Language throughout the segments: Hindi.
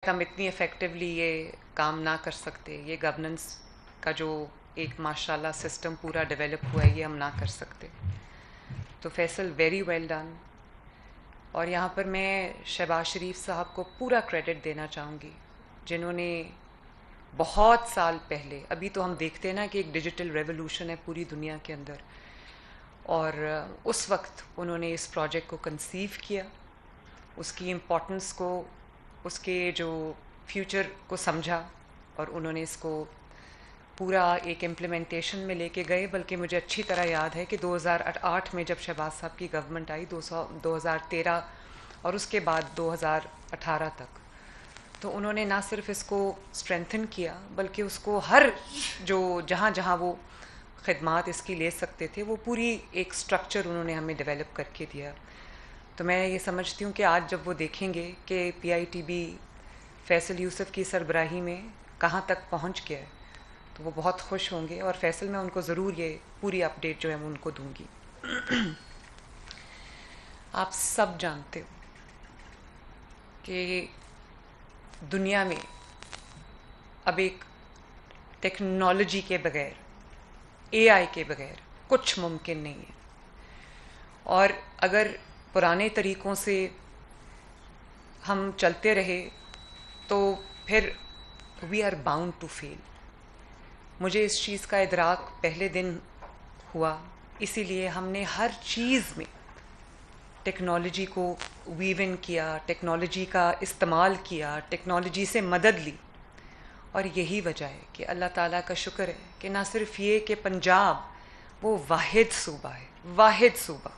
शायद हम इतनी इफ़ेक्टिवली ये काम ना कर सकते, ये गवर्नेंस का जो एक माशाल्लाह सिस्टम पूरा डेवलप हुआ है ये हम ना कर सकते। तो फैसल वेरी वेल डन। और यहाँ पर मैं शहबाज शरीफ साहब को पूरा क्रेडिट देना चाहूँगी, जिन्होंने बहुत साल पहले, अभी तो हम देखते हैं ना कि एक डिजिटल रेवोल्यूशन है पूरी दुनिया के अंदर, और उस वक्त उन्होंने इस प्रोजेक्ट को कंसीव किया, उसकी इम्पोर्टेंस को, उसके जो फ्यूचर को समझा, और उन्होंने इसको पूरा एक इम्प्लीमेंटेशन में लेके गए। बल्कि मुझे अच्छी तरह याद है कि 2008 में जब शहबाज साहब की गवर्नमेंट आई, 2013 और उसके बाद 2018 तक, तो उन्होंने ना सिर्फ इसको स्ट्रेंथन किया बल्कि उसको हर जो जहाँ जहाँ वो खिदमात इसकी ले सकते थे वो पूरी एक स्ट्रक्चर उन्होंने हमें डेवलप करके दिया। तो मैं ये समझती हूँ कि आज जब वो देखेंगे कि PITB फैसल यूसुफ की सरबराही में कहाँ तक पहुँच गया है, तो वो बहुत खुश होंगे। और फैसल मैं उनको ज़रूर ये पूरी अपडेट जो है मैं उनको दूंगी। आप सब जानते हो कि दुनिया में अब एक टेक्नोलॉजी के बगैर, AI के बगैर कुछ मुमकिन नहीं है। और अगर पुराने तरीक़ों से हम चलते रहे तो फिर we are bound to fail. मुझे इस चीज़ का इदराक पहले दिन हुआ, इसीलिए हमने हर चीज़ में टेक्नोलॉजी को वीव इन किया, टेक्नोलॉजी का इस्तेमाल किया, टेक्नोलॉजी से मदद ली। और यही वजह है कि अल्लाह ताला का शुक्र है कि ना सिर्फ ये कि पंजाब वो वाहिद सूबा है, वाहिद सूबा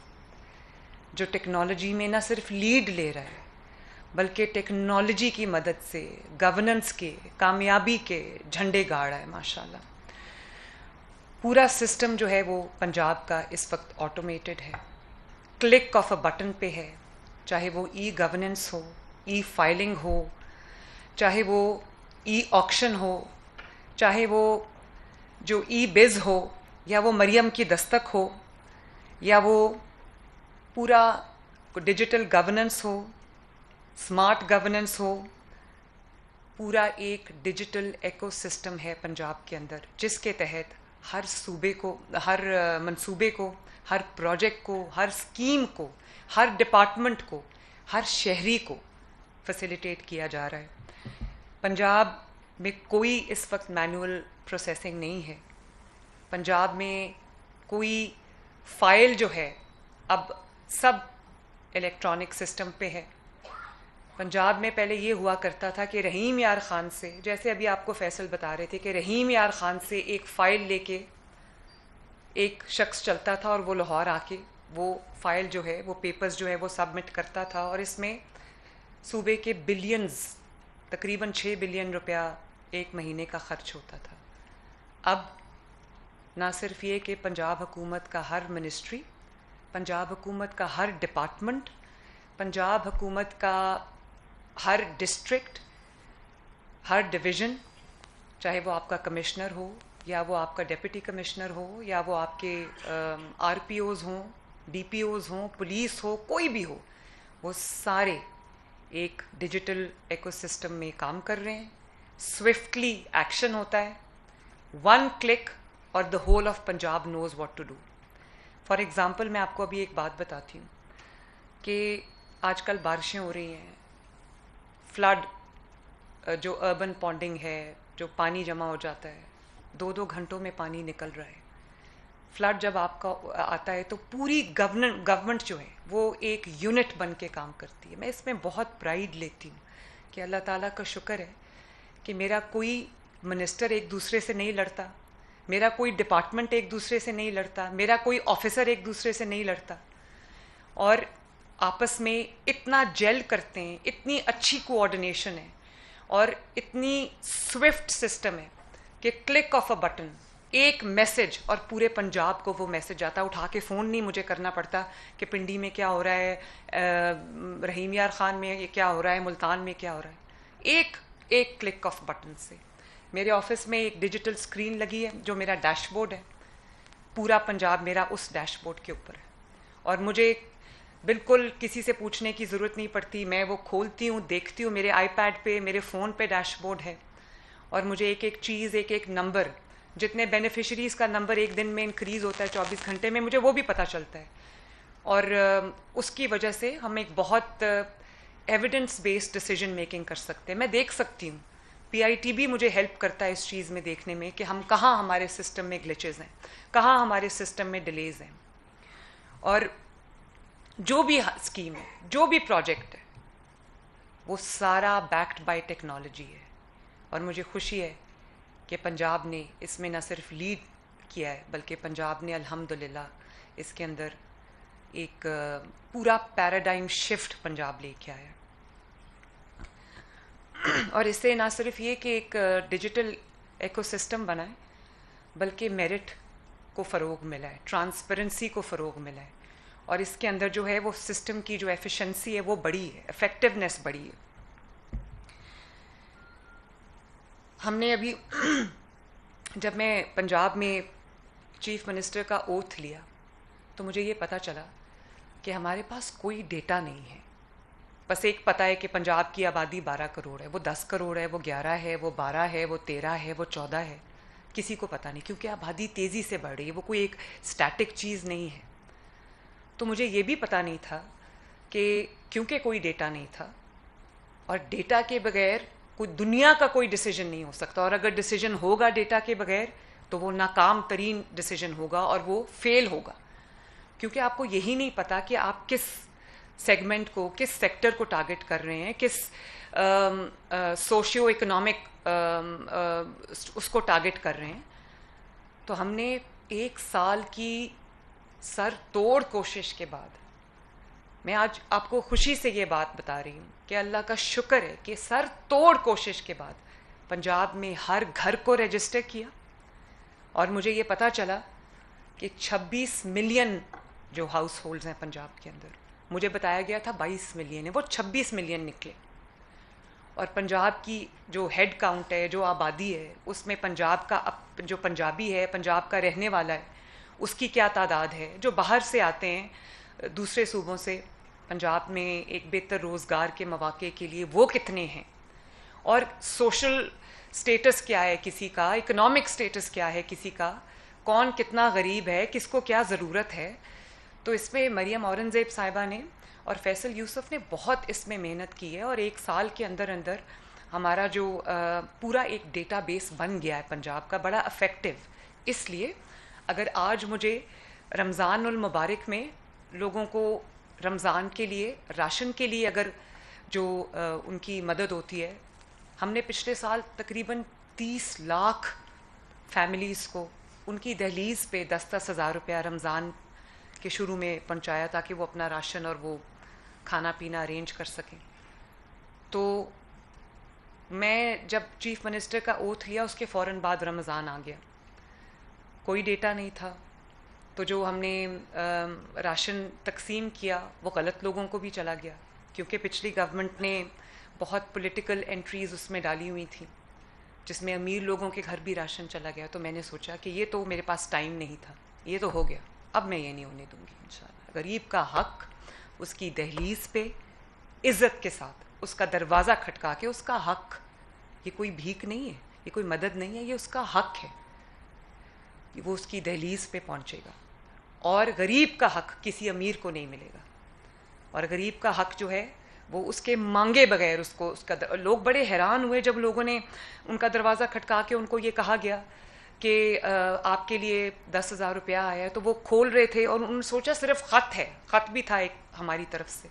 जो टेक्नोलॉजी में ना सिर्फ लीड ले रहा है बल्कि टेक्नोलॉजी की मदद से गवर्नेंस के, कामयाबी के झंडे गाड़ रहा है माशाल्लाह। पूरा सिस्टम जो है वो पंजाब का इस वक्त ऑटोमेटेड है, क्लिक ऑफ अ बटन पे है। चाहे वो गवर्नेंस हो, फाइलिंग हो, चाहे वो ऑक्शन हो, चाहे वो जो बिज़ हो, या वो मरियम की दस्तक हो, या वो पूरा डिजिटल गवर्नेंस हो, स्मार्ट गवर्नेंस हो। पूरा एक डिजिटल इकोसिस्टम है पंजाब के अंदर, जिसके तहत हर सूबे को, हर मंसूबे को, हर प्रोजेक्ट को, हर स्कीम को, हर डिपार्टमेंट को, हर शहरी को फैसिलिटेट किया जा रहा है। पंजाब में कोई इस वक्त मैनुअल प्रोसेसिंग नहीं है। पंजाब में कोई फाइल जो है अब सब इलेक्ट्रॉनिक सिस्टम पे है। पंजाब में पहले ये हुआ करता था कि रहीम यार ख़ान से, जैसे अभी आपको फैसल बता रहे थे कि रहीम यार ख़ान से एक फ़ाइल लेके एक शख्स चलता था और वो लाहौर आके वो फ़ाइल जो है, वो पेपर्स जो है वो सबमिट करता था, और इसमें सूबे के बिलियंस, तकरीबन 6 बिलियन रुपया एक महीने का ख़र्च होता था। अब ना सिर्फ ये कि पंजाब हुकूमत का हर मिनिस्ट्री, पंजाब हुकूमत का हर डिपार्टमेंट, पंजाब हुकूमत का हर डिस्ट्रिक्ट, हर डिवीज़न, चाहे वो आपका कमिश्नर हो या वो आपका डिप्टी कमिश्नर हो या वो आपके RPOs हों, DPOs हों, पुलिस हो, कोई भी हो, वो सारे एक डिजिटल इकोसिस्टम में काम कर रहे हैं। स्विफ्टली एक्शन होता है, वन क्लिक, और the whole of Punjab knows what to do. For example मैं आपको अभी एक बात बताती हूँ कि आजकल बारिशें हो रही हैं, फ्लड, जो अर्बन पॉन्डिंग है, जो पानी जमा हो जाता है, 2-2 घंटों में पानी निकल रहा है। फ्लड जब आपका आता है तो पूरी गवर्नमेंट जो है वो एक यूनिट बन के काम करती है। मैं इसमें बहुत प्राइड लेती हूँ कि अल्लाह ताला का शुक्र है कि मेरा कोई मिनिस्टर एक दूसरे से नहीं लड़ता, मेरा कोई डिपार्टमेंट एक दूसरे से नहीं लड़ता, मेरा कोई ऑफिसर एक दूसरे से नहीं लड़ता, और आपस में इतना जेल करते हैं, इतनी अच्छी कोऑर्डिनेशन है और इतनी स्विफ्ट सिस्टम है कि क्लिक ऑफ अ बटन एक मैसेज और पूरे पंजाब को वो मैसेज आता है। उठा के फ़ोन नहीं मुझे करना पड़ता कि पिंडी में क्या हो रहा है, रहीम यार ख़ान में ये क्या हो रहा है, मुल्तान में क्या हो रहा है। एक क्लिक ऑफ बटन से। मेरे ऑफिस में एक डिजिटल स्क्रीन लगी है जो मेरा डैशबोर्ड है, पूरा पंजाब मेरा उस डैशबोर्ड के ऊपर है। और मुझे बिल्कुल किसी से पूछने की ज़रूरत नहीं पड़ती, मैं वो खोलती हूँ, देखती हूँ, मेरे आईपैड पे, मेरे फ़ोन पे डैशबोर्ड है, और मुझे एक एक चीज़, एक एक नंबर, जितने बेनिफिशरीज़ का नंबर एक दिन में इंक्रीज़ होता है 24 घंटे में, मुझे वो भी पता चलता है। और उसकी वजह से हम एक बहुत एविडेंस बेस्ड डिसीजन मेकिंग कर सकते हैं। मैं देख सकती हूँ, पीआईटी भी मुझे हेल्प करता है इस चीज़ में देखने में कि हम कहाँ हमारे सिस्टम में ग्लिचेस हैं, कहाँ हमारे सिस्टम में डिलेज हैं। और जो भी स्कीम है, जो भी प्रोजेक्ट है, वो सारा बैक्ड बाय टेक्नोलॉजी है। और मुझे खुशी है कि पंजाब ने इसमें न सिर्फ लीड किया है, बल्कि पंजाब ने अल्हम्दुलिल्लाह इसके अंदर एक पूरा पैराडाइम शिफ्ट पंजाब लेके आया। और इससे ना सिर्फ ये कि एक डिजिटल इकोसिस्टम बना है, बल्कि मेरिट को फ़रोग मिला है, ट्रांसपेरेंसी को फ़रोग मिला है, और इसके अंदर जो है वो सिस्टम की जो एफिशिएंसी है वो बढ़ी है, इफ़ेक्टिवनेस बढ़ी है। हमने अभी जब मैं पंजाब में चीफ मिनिस्टर का ओथ लिया तो मुझे ये पता चला कि हमारे पास कोई डेटा नहीं है। बस एक पता है कि पंजाब की आबादी 12 करोड़ है, वो 10 करोड़ है, वो 11 है, वो 12 है, वो 13 है, वो 14 है, किसी को पता नहीं, क्योंकि आबादी तेज़ी से बढ़ रही है, वो कोई एक स्टैटिक चीज़ नहीं है। तो मुझे ये भी पता नहीं था कि क्योंकि कोई डेटा नहीं था, और डेटा के बगैर कोई दुनिया का कोई डिसीजन नहीं हो सकता, और अगर डिसीजन होगा डेटा के बगैर तो वो नाकाम तरीन डिसीजन होगा और वो फेल होगा, क्योंकि आपको यही नहीं पता कि आप किस सेगमेंट को, किस सेक्टर को टारगेट कर रहे हैं, किस सोशियो इकोनॉमिक उसको टारगेट कर रहे हैं। तो हमने 1 साल की सर तोड़ कोशिश के बाद, मैं आज आपको खुशी से ये बात बता रही हूँ कि अल्लाह का शुक्र है कि सर तोड़ कोशिश के बाद पंजाब में हर घर को रजिस्टर किया, और मुझे ये पता चला कि 26 मिलियन जो हाउस होल्ड्स हैं पंजाब के अंदर, मुझे बताया गया था 22 मिलियन है, वो 26 मिलियन निकले। और पंजाब की जो हेड काउंट है, जो आबादी है, उसमें पंजाब का जो पंजाबी है, पंजाब का रहने वाला है, उसकी क्या तादाद है, जो बाहर से आते हैं दूसरे सूबों से पंजाब में एक बेहतर रोज़गार के मौके के लिए, वो कितने हैं, और सोशल स्टेटस क्या है किसी का, इकोनॉमिक स्टेटस क्या है किसी का, कौन कितना गरीब है, किसको क्या ज़रूरत है। तो इसमें मरियम औरंगज़ेब साहिबा ने और फैसल यूसुफ ने बहुत इसमें मेहनत की है, और 1 साल के अंदर अंदर हमारा जो पूरा एक डेटाबेस बन गया है पंजाब का, बड़ा इफ़ेक्टिव। इसलिए अगर आज मुझे रमज़ान उल मुबारक में लोगों को रमज़ान के लिए, राशन के लिए अगर जो उनकी मदद होती है, हमने पिछले साल तकरीबन 30 लाख फैमिलीज़ को उनकी दहलीज़ पे 10-10 हज़ार रुपया रमज़ान के शुरू में पहुंचाया, ताकि वो अपना राशन और वो खाना पीना अरेंज कर सकें। तो मैं जब चीफ मिनिस्टर का ओथ लिया उसके फ़ौरन बाद रमज़ान आ गया, कोई डेटा नहीं था, तो जो हमने राशन तकसीम किया वो गलत लोगों को भी चला गया, क्योंकि पिछली गवर्नमेंट ने बहुत पॉलिटिकल एंट्रीज़ उसमें डाली हुई थी, जिसमें अमीर लोगों के घर भी राशन चला गया। तो मैंने सोचा कि ये तो मेरे पास टाइम नहीं था, ये तो हो गया, अब मैं ये नहीं होने दूंगी इंशाल्लाह। गरीब का हक उसकी दहलीज पे इज़्ज़त के साथ, उसका दरवाज़ा खटका के, उसका हक, ये कोई भीख नहीं है, ये कोई मदद नहीं है, ये उसका हक है, वो उसकी दहलीज पे पहुंचेगा। और गरीब का हक किसी अमीर को नहीं मिलेगा, और गरीब का हक जो है वो उसके मांगे बगैर उसको, उसका लोग बड़े हैरान हुए जब लोगों ने उनका दरवाज़ा खटका के उनको ये कहा गया कि आपके लिए 10,000 रुपया आया है। तो वो खोल रहे थे और उन्होंने सोचा सिर्फ ख़त है, ख़त भी था एक हमारी तरफ से।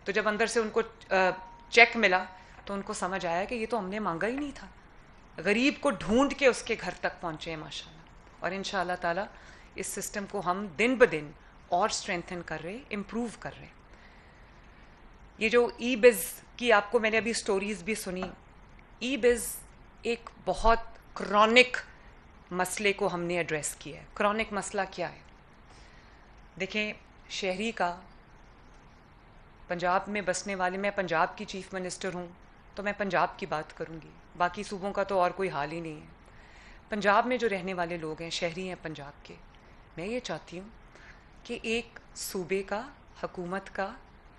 तो जब अंदर से उनको चेक मिला तो उनको समझ आया कि ये तो हमने मांगा ही नहीं था। गरीब को ढूंढ के उसके घर तक पहुँचे हैं माशाल्लाह। और इंशाअल्लाह ताला इस सिस्टम को हम दिन ब दिन और स्ट्रेंथन कर रहे, इम्प्रूव कर रहे। ये जो ई बिज़ की आपको मैंने अभी स्टोरीज़ भी सुनी, ई बिज़ एक बहुत क्रॉनिक मसले को हमने एड्रेस किया है। क्रॉनिक मसला क्या है? देखें, शहरी का, पंजाब में बसने वाले, मैं पंजाब की चीफ मिनिस्टर हूँ तो मैं पंजाब की बात करूँगी, बाकी सूबों का तो और कोई हाल ही नहीं है। पंजाब में जो रहने वाले लोग हैं, शहरी हैं पंजाब के, मैं ये चाहती हूँ कि एक सूबे का हुकूमत का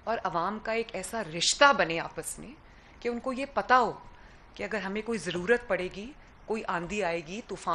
और अवाम का एक ऐसा रिश्ता बने आपस में कि उनको ये पता हो कि अगर हमें कोई ज़रूरत पड़ेगी, कोई आंधी आएगी, तूफ़ान